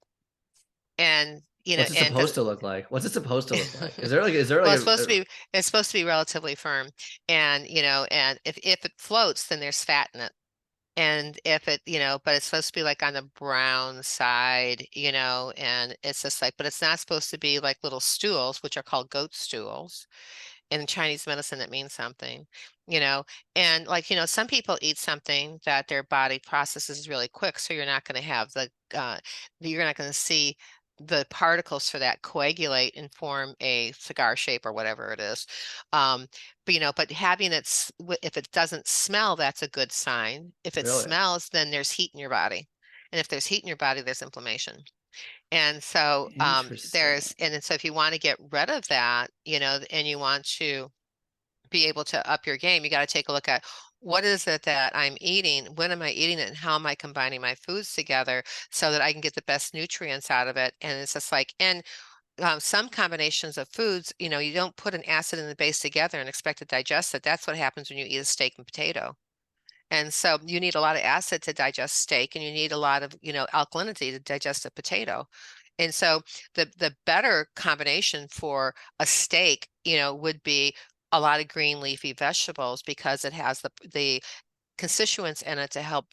And, What's it and supposed does to look like? What's it supposed to look like? Is there like Well, it's supposed to be relatively firm. And, and if it floats, then there's fat in it. And if it, but it's supposed to be like on the brown side, and it's just like, but it's not supposed to be like little stools, which are called goat stools. In Chinese medicine, it means something, you know, and like, some people eat something that their body processes really quick. So you're not going to have you're not going to see the particles for that coagulate and form a cigar shape or whatever it is. Um, but having if it doesn't smell, that's a good sign. If it really smells, then there's heat in your body. And if there's heat in your body, there's inflammation. And so interesting? and so if you want to get rid of that, and you want to be able to up your game, you got to take a look at what is it that I'm eating, when am I eating it, and how am I combining my foods together so that I can get the best nutrients out of it. And it's just like, and some combinations of foods, you don't put an acid and the base together and expect to digest it. That's what happens when you eat a steak and potato. And so you need a lot of acid to digest steak, and you need a lot of, alkalinity to digest a potato. And so the better combination for a steak, would be a lot of green leafy vegetables because it has the constituents in it to help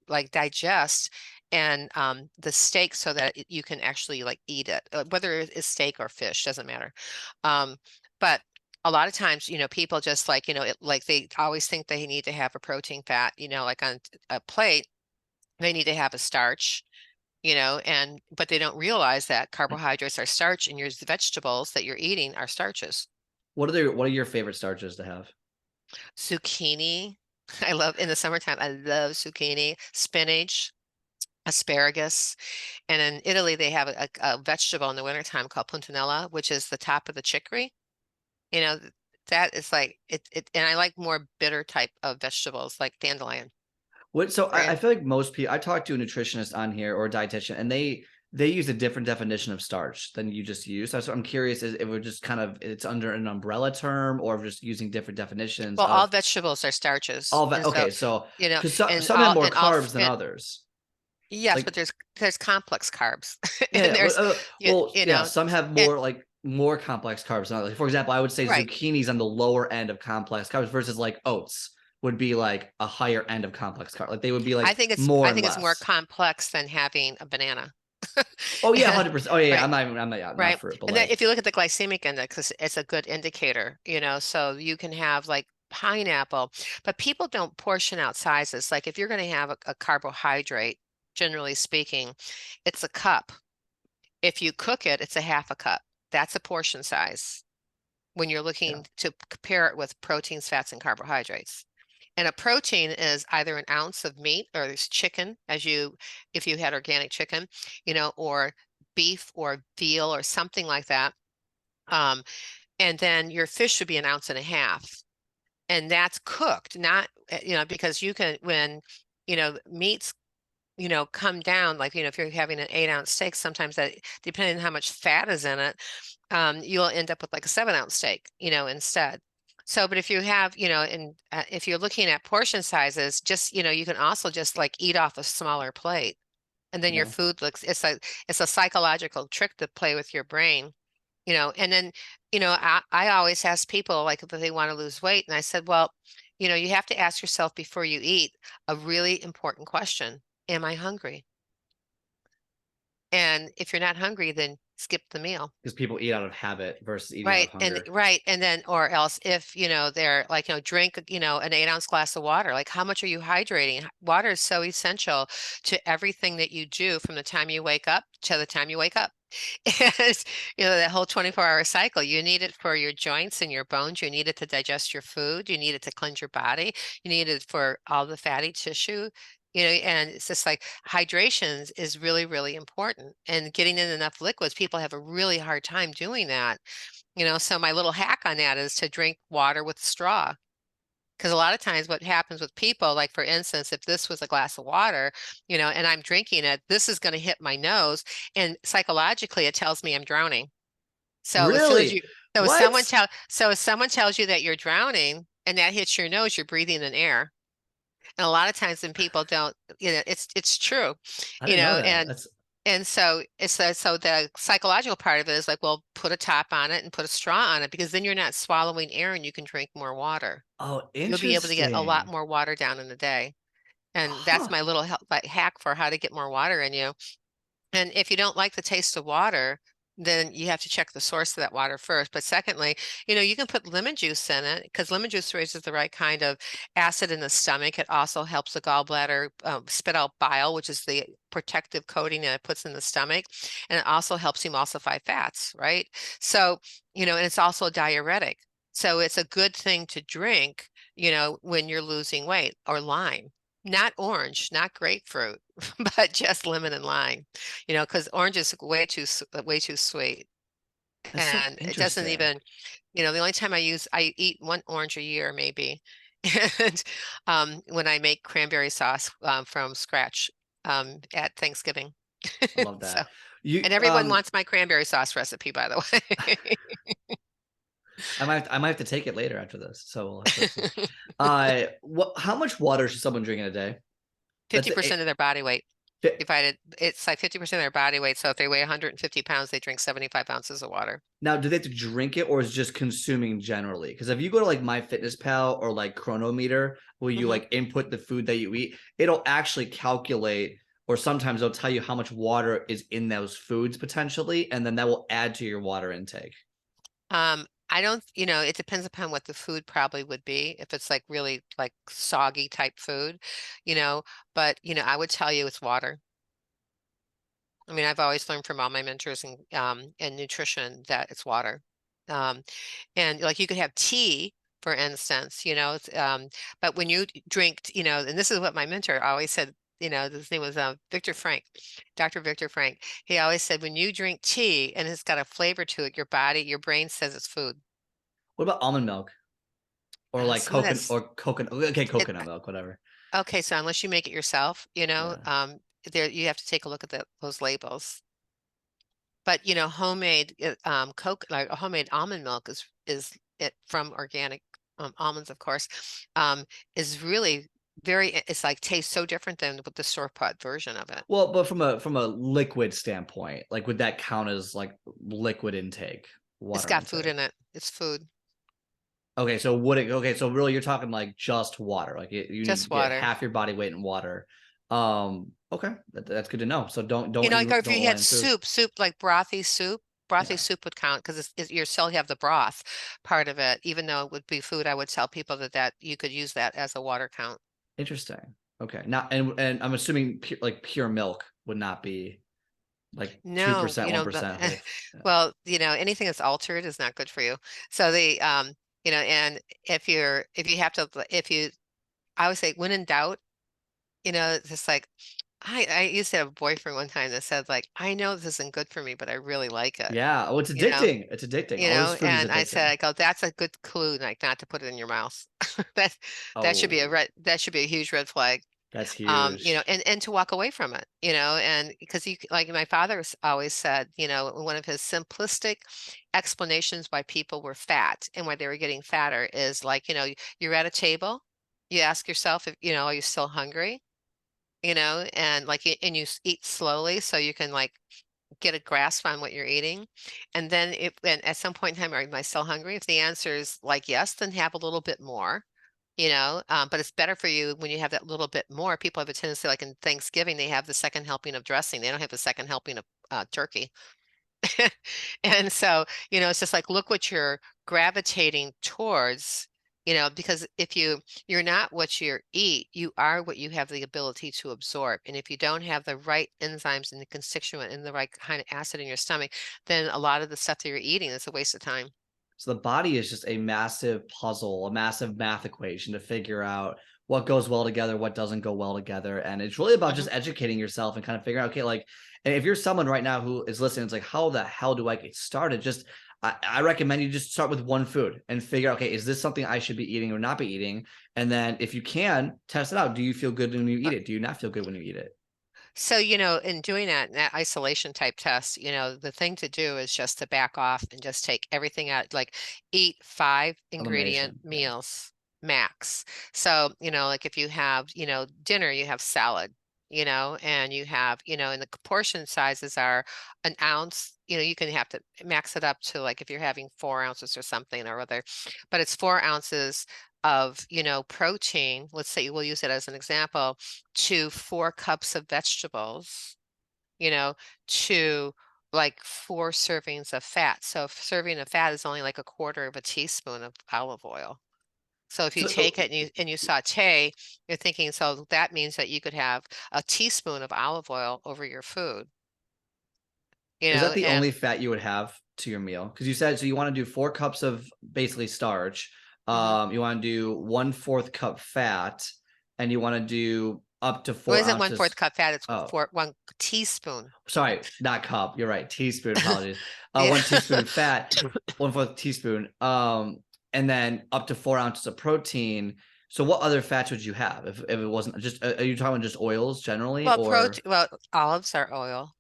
like digest and the steak so that you can actually like eat it, whether it's steak or fish, doesn't matter. But a lot of times, people just like, like they always think they need to have a protein fat, like on a plate, they need to have a starch, and but they don't realize that carbohydrates are starch and your vegetables that you're eating are starches. What are your favorite starches to have? Zucchini. I love in the summertime, I love zucchini, spinach, asparagus. And in Italy, they have a vegetable in the wintertime called puntanella, which is the top of the chicory. You know, that is like and I like more bitter type of vegetables like dandelion. What so I Right. feel like most people, I talked to a nutritionist on here or a dietitian, and they use a different definition of starch than you just used. So I'm curious if we're just kind of it's under an umbrella term or if we're just using different definitions Well, all of vegetables are starches. all that. And so, Okay, so you know, because and some have all more and all carbs than others. yes, but Like there's complex carbs. yeah, And yeah, there's well, yeah, some have and more like more complex carbs. Not like, for example, I would say Right. zucchinis on the lower end of complex carbs versus like oats would be like a higher end of complex carb. Like they would be I like think it's more I and think it's more less. complex than having a banana. Oh yeah, And- 100%. Oh yeah, yeah. Right. I'm not, yeah, not Right. fruit, but And then like if you look at the glycemic index, it's a good indicator, so you can have like pineapple, but people don't portion out sizes. Like if you're going to have a carbohydrate, generally speaking, it's a cup. If you cook it, it's a half a cup. That's a portion size when you're yeah, looking to compare it with proteins, fats, and carbohydrates. And a protein is either an ounce of meat or there's chicken, if you had organic chicken, or beef or veal or something like that. Um, and then your fish should be an ounce and a half. And that's cooked, not, because you can, when, meats, come down, like, if you're having an 8-ounce steak, sometimes that, depending on how much fat is in it, you'll end up with like a 7-ounce steak, instead. So, but if you have, and if you're looking at portion sizes, just, you can also just like eat off a smaller plate. And then your yeah. food looks, it's a psychological trick to play with your brain, and then, I always ask people like if they want to lose weight. And I said, well, you have to ask yourself before you eat a really important question. Am I hungry? And if you're not hungry, then skip the meal. Because people eat out of habit versus eating out of Right. And hunger. right. And then, or else if, they're like, drink, an 8-ounce glass of water, like how much are you hydrating? Water is so essential to everything that you do from the time you wake up to the time you wake up. And, that whole 24-hour cycle, you need it for your joints and your bones. You need it to digest your food. You need it to cleanse your body. You need it for all the fatty tissue. And it's just like hydration is really, really important. And getting in enough liquids, people have a really hard time doing that. So my little hack on that is to drink water with straw. Because a lot of times what happens with people, like for instance, if this was a glass of water, and I'm drinking it, this is going to hit my nose. And psychologically, it tells me I'm drowning. So as soon as Really? you, so if What? someone tells you that you're drowning and that hits your nose, you're breathing in air. And a lot of times when people don't, it's true, I didn't know that. and so so the psychological part of it is like, well, put a top on it and put a straw on it because then you're not swallowing air and you can drink more water. Oh, You'll be able to get a lot interesting. more water down in a day. And that's Huh. my little like hack for how to get more water in you. And if you don't like the taste of water, then you have to check the source of that water first. But secondly, you can put lemon juice in it because lemon juice raises the right kind of acid in the stomach. It also helps the gallbladder spit out bile, which is the protective coating that it puts in the stomach. And it also helps emulsify fats, right? So, and it's also a diuretic. So it's a good thing to drink, when you're losing weight, or lime. Not orange, not grapefruit, but just lemon and lime, because orange is way too sweet. That's so And it doesn't interesting. even, the only time I eat one orange a year, maybe. And when I make cranberry sauce from scratch at Thanksgiving. I love So, that. You and everyone wants my cranberry sauce recipe, by the way. I might have to take it later after this. So we'll have to see. What how much water should someone drink in a day? That's it. 50% of their body weight. Divided, it's like 50% of their body weight. So if they weigh 150 pounds, they drink 75 ounces of water. Now, do they have to drink it or is it just consuming generally? Because if you go to like MyFitnessPal or like Chronometer, where you Hmm. like input the food that you eat, it'll actually calculate, or sometimes it'll tell you how much water is in those foods potentially, and then that will add to your water intake. I don't, it depends upon what the food probably would be. If it's like really like soggy type food, you know, but I would tell you it's water. I mean, I've always learned from all my mentors in nutrition that it's water. Um, and like you could have tea, for instance, but when you drink, and this is what my mentor always said, his name was Victor Frank, Dr. Victor Frank. He always said, when you drink tea and it's got a flavor to it, your brain says it's food. What about almond milk or like Some of coconut that's or coconut? Okay, it. coconut milk, whatever. Okay, so unless you make it yourself, Yeah. there you have to take a look at those labels. But homemade coke like a homemade almond milk is it from organic almonds, of course, um, is really it's like tastes so different than with the store-bought version of it. Well, but from a liquid standpoint, like would that count as like liquid intake? It's Water got food intake. in it. It's food. Okay, so would it okay, so really you're talking like just water. Like you need to Just get water. half your body weight in water. Okay, that's good to know. So You know, like or if don't you rely had on food. soup like brothy Yeah, soup would count because you still have the broth part of it. Even though it would be food, I would tell people that you could use that as a water count. interesting. Okay, now and I'm assuming like pure milk would not be like No, 2%, 1% whole. Yeah. well, anything that's altered is not good for you. So and if you have to, if you, I would say when in doubt, it's just like, I used to have a boyfriend one time that said like, I know this isn't good for me, but I really like it, Yeah. Oh, it's you know, addicting. It's addicting. All this food is and I said, addicting. I go, that's a good clue, like not to put it in your mouth. That Oh, that should be a huge red flag. that's And huge. to walk away from it, and because like my father always said, one of his simplistic explanations why people were fat and why they were getting fatter is like, you're at a table, you ask yourself if, are you still hungry? And like, and you eat slowly so you can like get a grasp on what you're eating. And at some point in time, am I still hungry? If the answer is like yes, then have a little bit more, but it's better for you when you have that little bit more. People have a tendency, like in Thanksgiving, they have the second helping of dressing. They don't have the second helping of turkey. And so, it's just like, look what you're gravitating towards, because if you're not what you eat, you are what you have the ability to absorb. And if you don't have the right enzymes and the constituent and the right kind of acid in your stomach, then a lot of the stuff that you're eating is a waste of time. So the body is just a massive puzzle, a massive math equation to figure out what goes well together, what doesn't go well together. And it's really about Hmm. just educating yourself and kind of figuring out, okay, like, and if you're someone right now who is listening, it's like, how the hell do I get started? I recommend you just start with one food and figure out, okay, is this something I should be eating or not be eating? And then if you can, test it out. Do you feel good when you eat it? Do you not feel good when you eat it? So, in doing that isolation type test, the thing to do is just to back off and just take everything out, like eat five ingredient Elimination. Yeah. meals max. So, like if you have, dinner, you have salad, and you have, and the portion sizes are an ounce, you can have to max it up to like if you're having 4 ounces or something or other, but it's 4 ounces of, protein. Let's say we'll use it as an example to 4 cups of vegetables, you know, to like 4 servings of fat. So a serving of fat is only like a quarter of a teaspoon of olive oil. So if you take So it and you saute, you're thinking, so that means that you could have a teaspoon of olive oil over your food, is that the and only fat you would have to your meal? Because you said so you want to do 4 cups of basically starch. mhm. You want to do 1/4 cup fat, and you want to do up to Well, four isn't one fourth ounces. cup fat? It's Oh, for 1 teaspoon. sorry, not cup. You're right. Teaspoon. Apologies. Yeah. 1 teaspoon fat, 1/4 teaspoon. And then up to 4 ounces of protein. So what other fats would you have if it wasn't just? Are you talking just oils generally, Well, or olives are oil.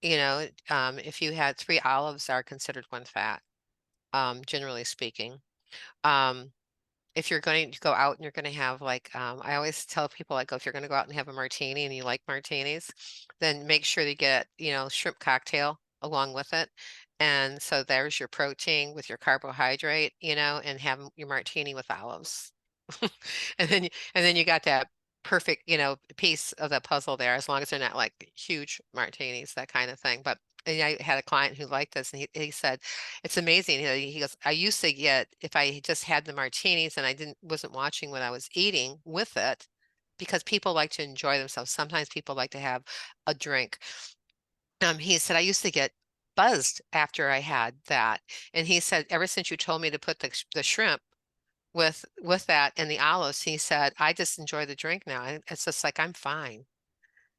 If you had 3 olives are considered one fat, generally speaking. Um, if you're going to go out and you're going to have like, I always tell people like, if you're going to go out and have a martini and you like martinis, then make sure you get, shrimp cocktail along with it. And so there's your protein with your carbohydrate, and have your martini with olives. And then you got that perfect, piece of the puzzle there, as long as they're not like huge martinis, that kind of thing. But and I had a client who liked this, and he said, "It's amazing." He goes, "I used to get if I just had the martinis and I wasn't watching what I was eating with it, because people like to enjoy themselves. Sometimes people like to have a drink." He said, "I used to get buzzed after I had that," and he said, "Ever since you told me to put the shrimp." With that and the olives, he said, I just enjoy the drink now. It's just like I'm fine,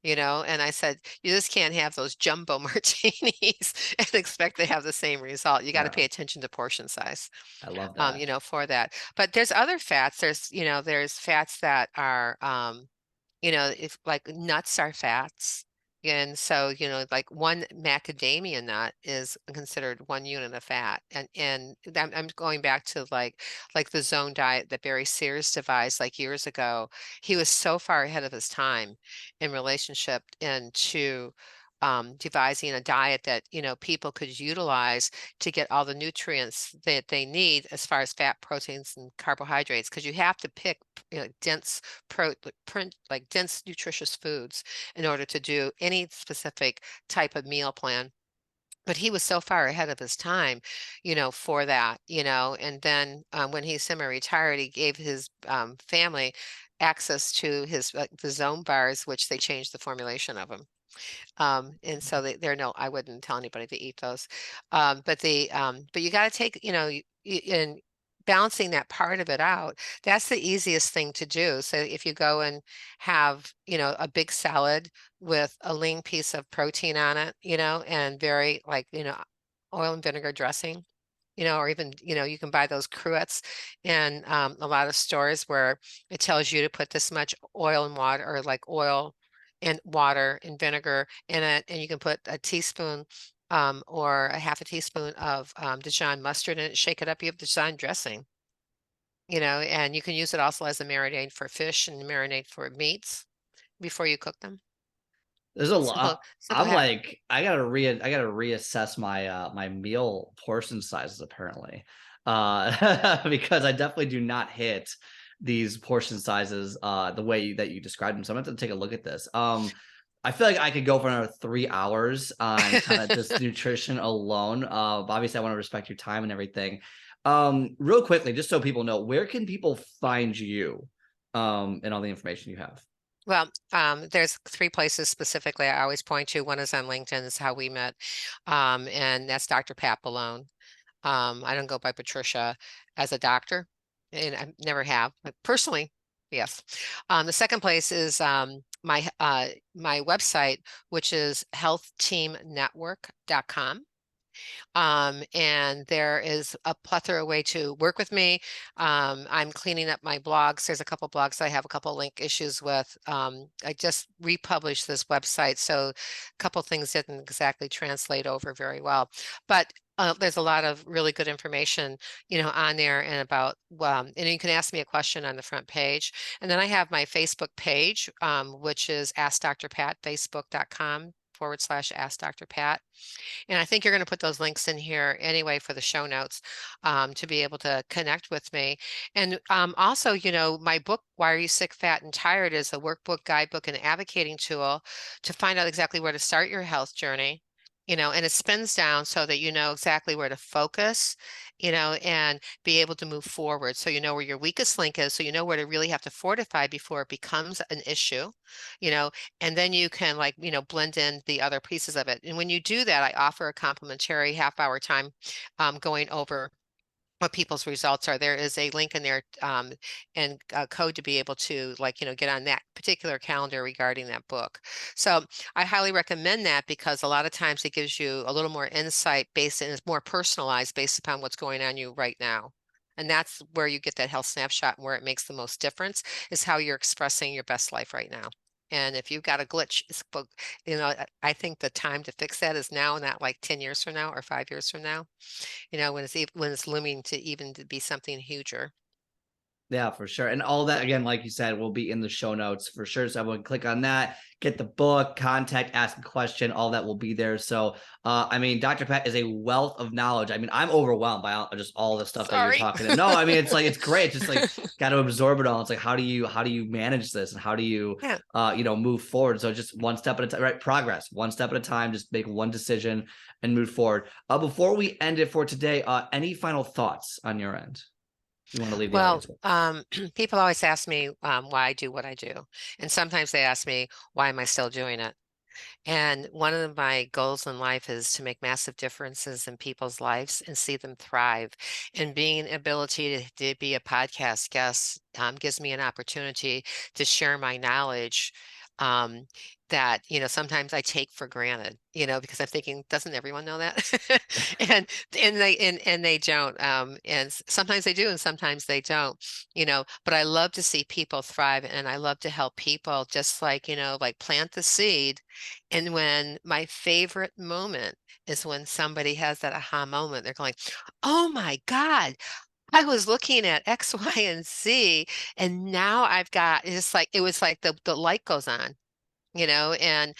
And I said, you just can't have those jumbo martinis and expect to have the same result. You got to pay no? attention to portion size, I love that. for that. But there's other fats. There's fats that are, if like nuts are fats. And so, like one macadamia nut is considered 1 unit of fat. And I'm going back to like the zone diet that Barry Sears devised like years ago. He was so far ahead of his time in relationship and to devising a diet that, people could utilize to get all the nutrients that they need as far as fat, proteins, and carbohydrates. Because you have to pick, dense like dense nutritious foods in order to do any specific type of meal plan. But he was so far ahead of his time, for that, and then when he semi-retired, he gave his family access to his the zone bars, which they changed the formulation of them. And so they're no, I wouldn't tell anybody to eat those. But you got to take, in balancing that part of it out, that's the easiest thing to do. So if you go and have, a big salad with a lean piece of protein on it, and very like, oil and vinegar dressing, or even, you can buy those cruets in a lot of stores where it tells you to put this much oil and water, or like oil and water and vinegar in it, and you can put a teaspoon or a half a teaspoon of Dijon mustard in it, shake it up, you have Dijon dressing, and you can use it also as a marinade for fish and marinade for meats before you cook them. There's a Simple, lot. simple I'm hack. like, I gotta reassess my my meal portion sizes apparently. Because I definitely do not hit these portion sizes the way that you described them. So I'm gonna have to take a look at this. I feel like I could go for another 3 hours on kind of just nutrition alone. But obviously I want to respect your time and everything. Real quickly, just so people know, where can people find you and all the information you have? Well, there's 3 places specifically I always point to. One is on LinkedIn, is how we met. And that's Dr. Pat Boulogne. I don't go by Patricia as a doctor, and I never have, but personally, yes. The second place is my website, which is healthteamnetwork.com. And there is a plethora of way to work with me. I'm cleaning up my blogs. There's a couple blogs I have a couple link issues with. I just republished this website, so a couple things didn't exactly translate over very well. But there's a lot of really good information, on there, and about, and you can ask me a question on the front page. And then I have my Facebook page, which is Ask Dr. Pat, facebook.com/Ask Dr. Pat. And I think you're going to put those links in here anyway for the show notes, to be able to connect with me. And also, my book, Why Are You Sick, Fat, and Tired, is a workbook, guidebook, and advocating tool to find out exactly where to start your health journey. And it spins down so that you know exactly where to focus, and be able to move forward. So you know where your weakest link is, so you know where to really have to fortify before it becomes an issue, you know, and then you can, like, blend in the other pieces of it. And when you do that, I offer a complimentary half-hour time going over what people's results are. There is a link in there, and a code to be able to, like, get on that particular calendar regarding that book. So I highly recommend that, because a lot of times it gives you a little more insight based, and it's more personalized based upon what's going on you right now. And that's where you get that health snapshot, and where it makes the most difference is how you're expressing your best life right now. And if you've got a glitch, I think the time to fix that is now, not like 10 years from now or 5 years from now, when it's looming to even to be something huger. Yeah, for sure. And all that, again, like you said, will be in the show notes for sure. So everyone click on that, get the book, contact, ask a question, all that will be there. So, I mean, Dr. Pat is a wealth of knowledge. I mean, I'm overwhelmed by just all the stuff that you're Sorry. talking. No, I mean, it's like, it's great. It's just like, got to absorb it all. It's like, how do you manage this, and how do you, Yeah. move forward? So just one step at a time, right? Progress, one step at a time, just make one decision and move forward. Before we end it for today, any final thoughts on your end you want to leave the Well, audience with? people always ask me why I do what I do. And sometimes they ask me, why am I still doing it? And one of my goals in life is to make massive differences in people's lives and see them thrive. And being ability to be a podcast guest gives me an opportunity to share my knowledge, um, that, sometimes I take for granted, because I'm thinking, doesn't everyone know that? And they don't. Sometimes they do, and sometimes they don't, but I love to see people thrive, and I love to help people, just like, like plant the seed. And when my favorite moment is when somebody has that aha moment, they're going, oh my God, I was looking at X, Y, and Z, and now I've got, it's like, it was like the light goes on. And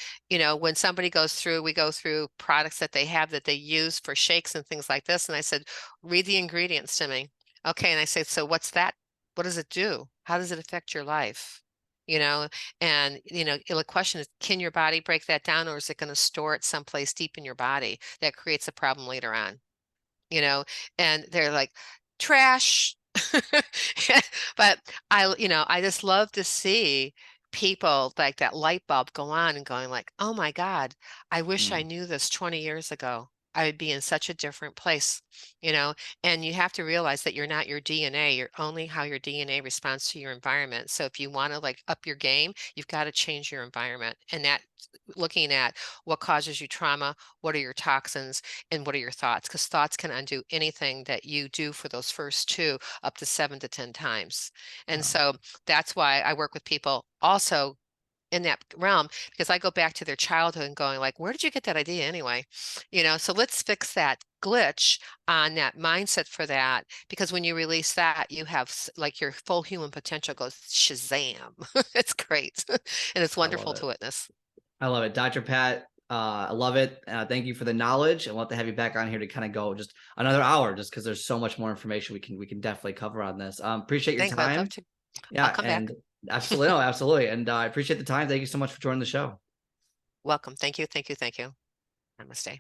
when somebody goes through, we go through products that they have that they use for shakes and things like this. And I said, read the ingredients to me. Okay. And I said, so what's that? What does it do? How does it affect your life? You know, and the question is, can your body break that down, or is it going to store it someplace deep in your body that creates a problem later on? you know, and they're like, trash. But I just love to see people like that light bulb go on and going like, oh my God, I wish I Mm. knew this 20 years ago. I would be in such a different place, you know, and you have to realize that you're not your DNA. You're only how your DNA responds to your environment. So if you want to like up your game, you've got to change your environment. And that looking at what causes you trauma, what are your toxins, and what are your thoughts? Because thoughts can undo anything that you do for those first two up to 7 to 10 times. And Wow. so that's why I work with people also in that realm, because I go back to their childhood and going like, where did you get that idea anyway? So let's fix that glitch on that mindset for that, because when you release that, you have like your full human potential goes shazam. It's great. And it's I love wonderful it. to witness. I love it. Dr. Pat, I love it. Thank you for the knowledge. I want to have you back on here to kind of go just another hour, just because there's so much more information we can definitely cover on this. Appreciate your Thanks. I'd love time. to. I'll Yeah, come and back. absolutely, no, absolutely. And I appreciate the time. Thank you so much for joining the show. Welcome. Thank you. Thank you. Thank you. Namaste.